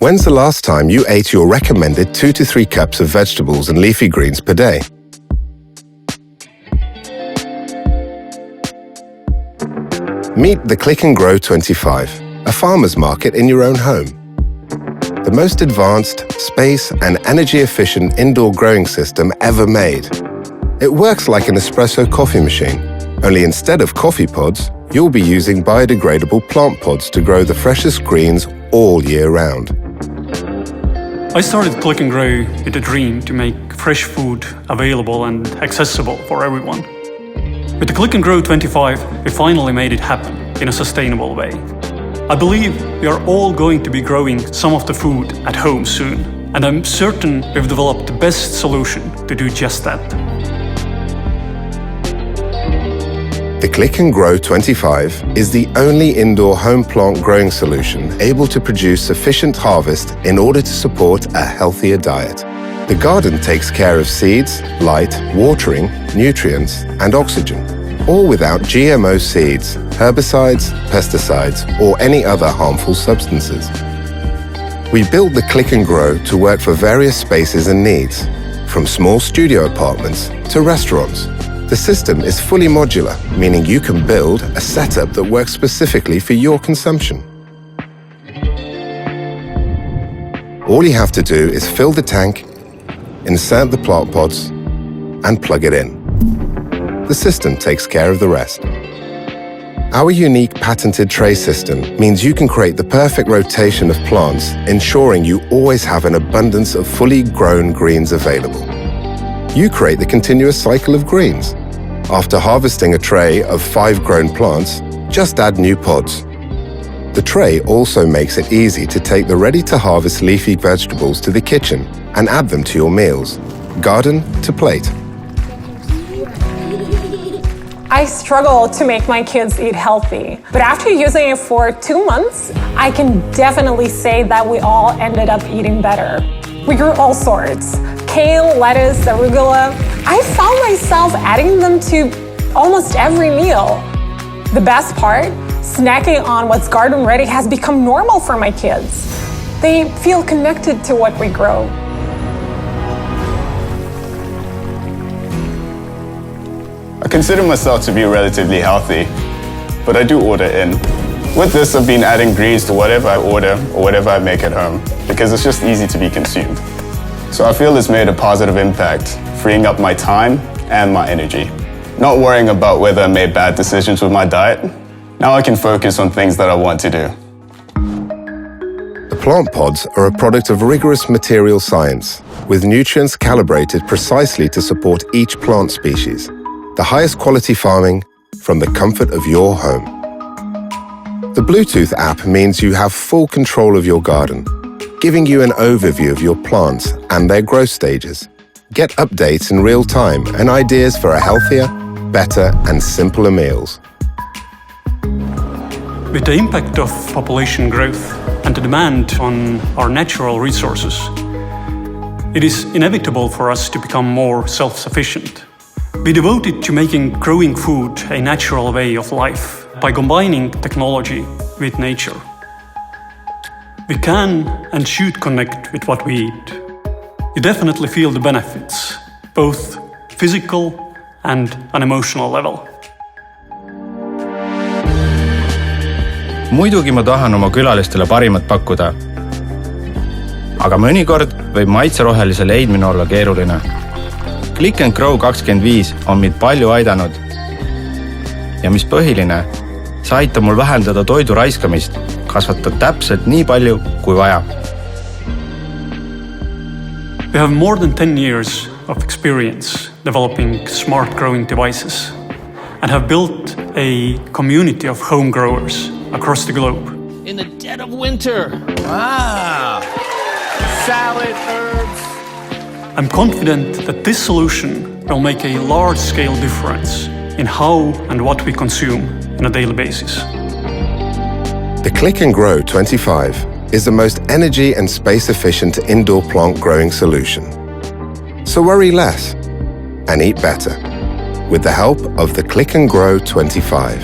When's the last time you ate your recommended 2 to 3 cups of vegetables and leafy greens per day? Meet the Click and Grow 25, a farmer's market in your own home. The most advanced, space and energy-efficient indoor growing system ever made. It works like an Nespresso coffee machine, only instead of coffee pods, you'll be using biodegradable plant pods to grow the freshest greens all year round. I started Click and Grow with a dream to make fresh food available and accessible for everyone. With the Click and Grow 25, we finally made it happen in a sustainable way. I believe we are all going to be growing some of the food at home soon, and I'm certain we've developed the best solution to do just that. The Click and Grow 25 is the only indoor home plant growing solution able to produce sufficient harvest in order to support a healthier diet. The garden takes care of seeds, light, watering, nutrients, and oxygen, all without GMO seeds, herbicides, pesticides, or any other harmful substances. We built the Click and Grow to work for various spaces and needs, from small studio apartments to restaurants. The system is fully modular, meaning you can build a setup that works specifically for your consumption. All you have to do is fill the tank, insert the plant pods, and plug it in. The system takes care of the rest. Our unique patented tray system means you can create the perfect rotation of plants, ensuring you always have an abundance of fully grown greens available. You create the continuous cycle of greens. After harvesting a tray of 5 grown plants, just add new pods. The tray also makes it easy to take the ready-to-harvest leafy vegetables to the kitchen and add them to your meals, garden to plate. I struggle to make my kids eat healthy, but after using it for 2 months, I can definitely say that we all ended up eating better. We grew all sorts: kale, lettuce, arugula. I found myself adding them to almost every meal. The best part, snacking on what's garden ready has become normal for my kids. They feel connected to what we grow. I consider myself to be relatively healthy, but I do order in. With this, I've been adding greens to whatever I order or whatever I make at home, because it's just easy to be consumed. So I feel it's made a positive impact, freeing up my time and my energy. Not worrying about whether I made bad decisions with my diet, now I can focus on things that I want to do. The plant pods are a product of rigorous material science, with nutrients calibrated precisely to support each plant species. The highest quality farming from the comfort of your home. The Bluetooth app means you have full control of your garden, giving you an overview of your plants and their growth stages. Get updates in real time and ideas for a healthier, better and simpler meals. With the impact of population growth and the demand on our natural resources, it is inevitable for us to become more self-sufficient. We devoted to making growing food a natural way of life by combining technology with nature. We can and should connect with what we eat. You definitely feel the benefits, both physical and an emotional level. Muidugi ma tahan oma külalistele parimat pakkuda. Aga mõnikord võib maitserohelise leidmine olla keeruline. Click and Grow 25 on mind palju aidanud. Ja mis põhiline, see aitab mul vähendada toidu raiskamist, kasvatada täpselt nii palju kui vaja. We have more than 10 years of experience developing smart growing devices and have built a community of home growers across the globe. In the dead of winter. Wow. Salad, herbs. I'm confident that this solution will make a large-scale difference in how and what we consume on a daily basis. The Click and Grow 25 is the most energy and space-efficient indoor plant growing solution. So worry less and eat better with the help of the Click and Grow 25.